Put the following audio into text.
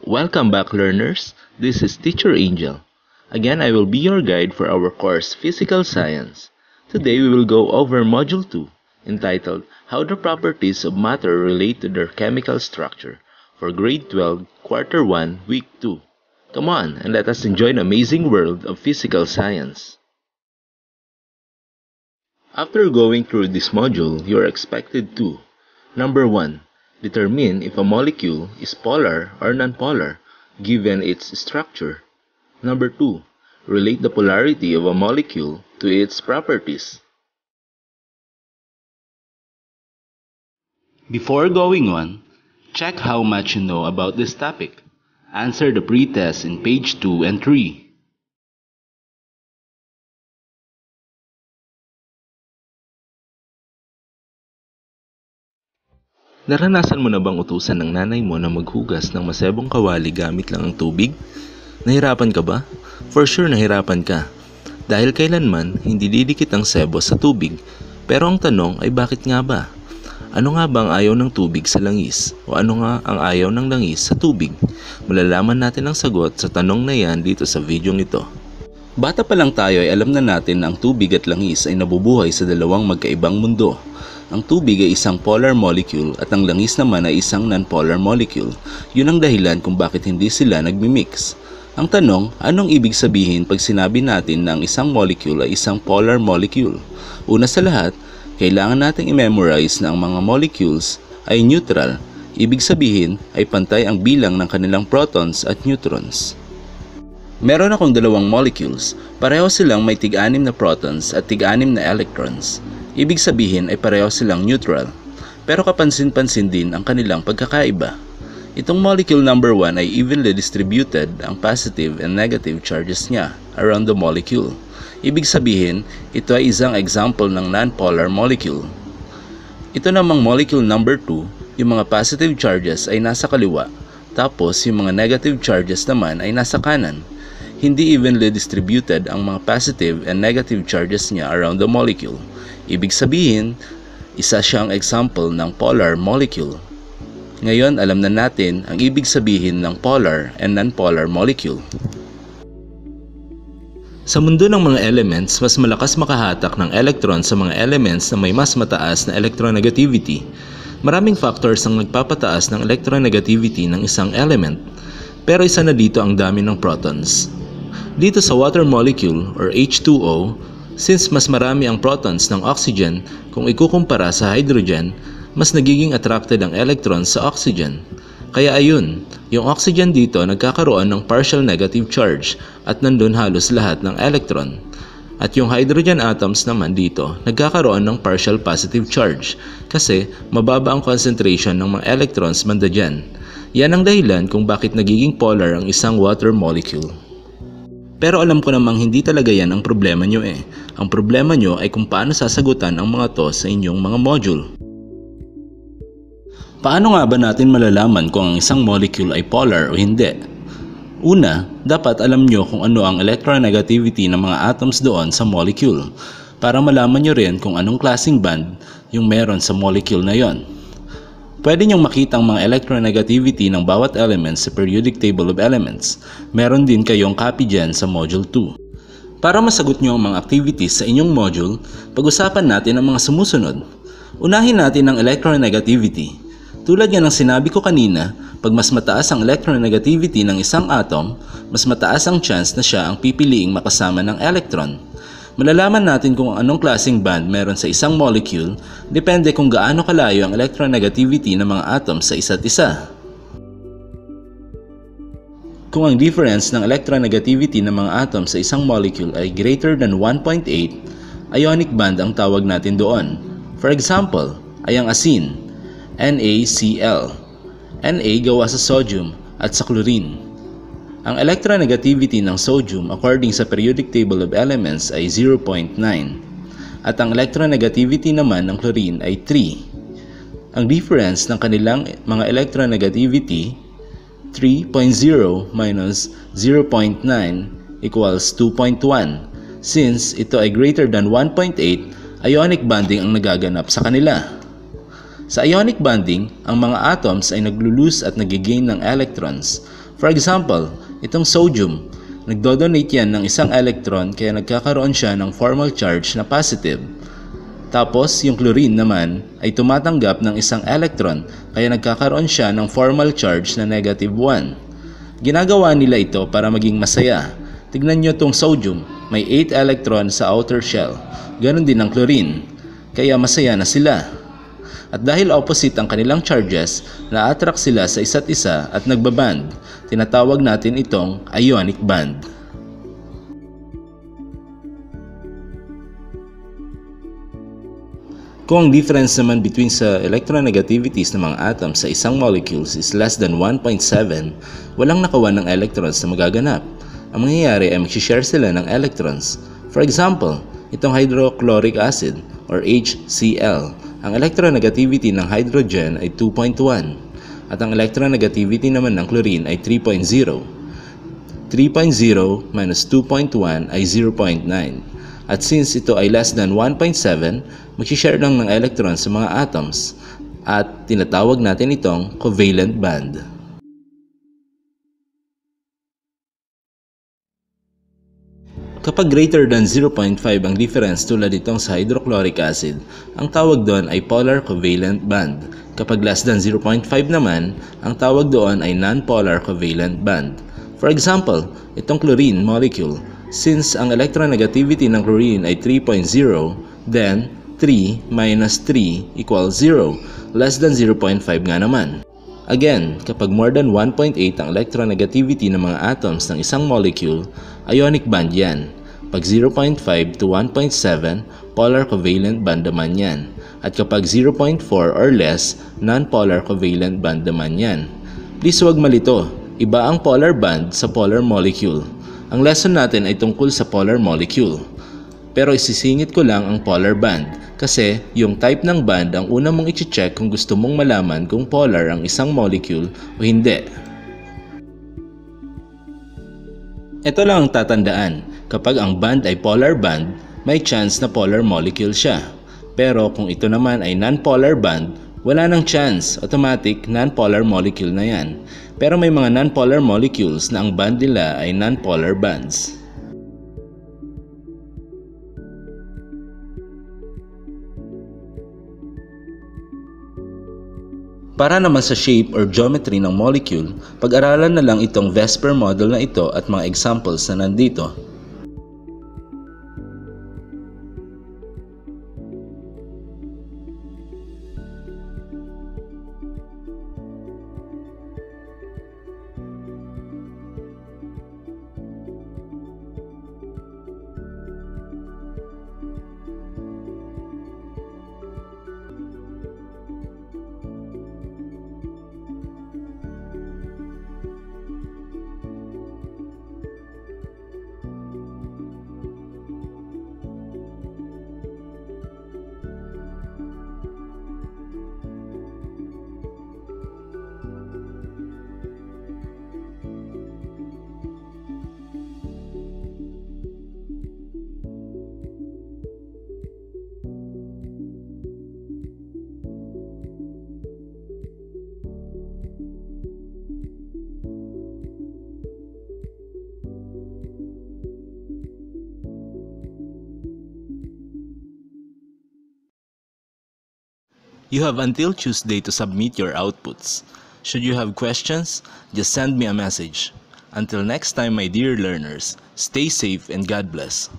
Welcome back, learners. This is Teacher Angel. Again, I will be your guide for our course Physical Science. Today, we will go over Module 2, entitled How the Properties of Matter Relate to Their Chemical Structure, for Grade 12, Quarter 1, Week 2. Come on, and let us enjoy the amazing world of physical science. After going through this module, you are expected to: Number 1. Determine if a molecule is polar or nonpolar, given its structure. Number 2. Relate the polarity of a molecule to its properties. Before going on, check how much you know about this topic. Answer the pre-test in page 2 and 3. Naranasan mo na bang utusan ng nanay mo na maghugas ng masebong kawali gamit lang ang tubig? Nahirapan ka ba? For sure nahirapan ka. Dahil kailanman hindi didikit ang sebo sa tubig. Pero ang tanong ay bakit nga ba? Ano nga ba ang ayaw ng tubig sa langis? O ano nga ang ayaw ng langis sa tubig? Malalaman natin ang sagot sa tanong na yan dito sa video ito. Bata pa lang tayo ay alam na natin na ang tubig at langis ay nabubuhay sa dalawang magkaibang mundo. Ang tubig ay isang polar molecule at ang langis naman ay isang non-polar molecule. Yun ang dahilan kung bakit hindi sila nagmimix. Ang tanong, anong ibig sabihin pag sinabi natin na ang isang molecule ay isang polar molecule? Una sa lahat, kailangan nating i-memorize na ang mga molecules ay neutral. Ibig sabihin ay pantay ang bilang ng kanilang protons at neutrons. Meron akong dalawang molecules, pareho silang may tig-anim na protons at tig-anim na electrons. Ibig sabihin ay pareho silang neutral, pero kapansin-pansin din ang kanilang pagkakaiba. Itong molecule number 1 ay evenly distributed ang positive and negative charges niya around the molecule. Ibig sabihin, ito ay isang example ng non-polar molecule. Ito namang molecule number 2, yung mga positive charges ay nasa kaliwa, tapos yung mga negative charges naman ay nasa kanan. Hindi evenly distributed ang mga positive and negative charges niya around the molecule. Ibig sabihin, isa siyang example ng polar molecule. Ngayon, alam na natin ang ibig sabihin ng polar and non-polar molecule. Sa mundo ng mga elements, mas malakas makahatak ng electron sa mga elements na may mas mataas na electronegativity. Maraming factors ang nagpapataas ng electronegativity ng isang element, pero isa na dito ang dami ng protons. Dito sa water molecule or H2O, since mas marami ang protons ng oxygen kung ikukumpara sa hydrogen, mas nagiging attracted ang electrons sa oxygen. Kaya ayun, yung oxygen dito nagkakaroon ng partial negative charge at nandun halos lahat ng electron. At yung hydrogen atoms naman dito nagkakaroon ng partial positive charge kasi mababa ang concentration ng mga electrons banda dyan. Yan ang dahilan kung bakit nagiging polar ang isang water molecule. Pero alam ko namang hindi talaga yan ang problema nyo eh. Ang problema nyo ay kung paano sasagutan ang mga to sa inyong mga module. Paano nga ba natin malalaman kung ang isang molecule ay polar o hindi? Una, dapat alam nyo kung ano ang electronegativity ng mga atoms doon sa molecule para malaman nyo rin kung anong klaseng band yung meron sa molecule na yon. Pwede nyong makita ang mga electronegativity ng bawat element sa periodic table of elements. Meron din kayong copy dyan sa module 2. Para masagot nyo ang mga activities sa inyong module, pag-usapan natin ang mga sumusunod. Unahin natin ang electronegativity. Tulad nga ng sinabi ko kanina, pag mas mataas ang electronegativity ng isang atom, mas mataas ang chance na siya ang pipiliing makasama ng electron. Malalaman natin kung anong klaseng band meron sa isang molecule, depende kung gaano kalayo ang electronegativity ng mga atoms sa isa't isa. Kung ang difference ng electronegativity ng mga atoms sa isang molecule ay greater than 1.8, ionic band ang tawag natin doon. For example, ay ang asin, NaCl. Na gawa sa sodium at sa chlorine. Ang electronegativity ng sodium according sa periodic table of elements ay 0.9 at ang electronegativity naman ng chlorine ay 3. Ang difference ng kanilang mga electronegativity 3.0 minus 0.9 equals 2.1. Since ito ay greater than 1.8, ionic bonding ang nagaganap sa kanila. Sa ionic bonding, ang mga atoms ay naglo-lose at nagigain ng electrons. For example, itong sodium, nagdodonate yan ng isang electron kaya nagkakaroon siya ng formal charge na positive. Tapos, yung chlorine naman ay tumatanggap ng isang electron kaya nagkakaroon siya ng formal charge na negative 1. Ginagawa nila ito para maging masaya. Tignan nyo itong sodium, may 8 electron sa outer shell. Ganon din ang chlorine, kaya masaya na sila. At dahil opposite ang kanilang charges, na-attract sila sa isa't isa at nagbaband. Tinatawag natin itong ionic band. Kung ang difference naman between sa electronegativities ng mga atoms sa isang molecules is less than 1.7, walang nakawan ng electrons na magaganap. Ang mangyayari ay mag-share sila ng electrons. For example, itong hydrochloric acid or HCl, ang electronegativity ng hydrogen ay 2.1 at ang electronegativity naman ng chlorine ay 3.0. 3.0 minus 2.1 ay 0.9. At since ito ay less than 1.7, mag-share lang ng electrons sa mga atoms at tinatawag natin itong covalent band. Kapag greater than 0.5 ang difference tulad itong sa hydrochloric acid, ang tawag doon ay polar covalent band. Kapag less than 0.5 naman, ang tawag doon ay non-polar covalent band. For example, itong chlorine molecule, since ang electronegativity ng chlorine ay 3.0, then 3 minus 3 equals 0, less than 0.5 nga naman. Again, kapag more than 1.8 ang electronegativity ng mga atoms ng isang molecule, ionic band yan. Pag 0.5 to 1.7, polar covalent band naman yan. At kapag 0.4 or less, non-polar covalent band naman yan. Please huwag malito, iba ang polar band sa polar molecule. Ang lesson natin ay tungkol sa polar molecule. Pero isisingit ko lang ang polar band kasi yung type ng band ang una mong i-check kung gusto mong malaman kung polar ang isang molecule o hindi. Ito lang ang tatandaan, kapag ang band ay polar band, may chance na polar molecule siya. Pero kung ito naman ay non-polar band, wala nang chance, automatic non-polar molecule na yan. Pero may mga non-polar molecules na ang band nila ay non-polar bands. Para naman sa shape or geometry ng molecule, pag-aralan na lang itong VSEPR model na ito at mga examples na nandito. You have until Tuesday to submit your outputs. Should you have questions, just send me a message. Until next time, my dear learners, stay safe and God bless.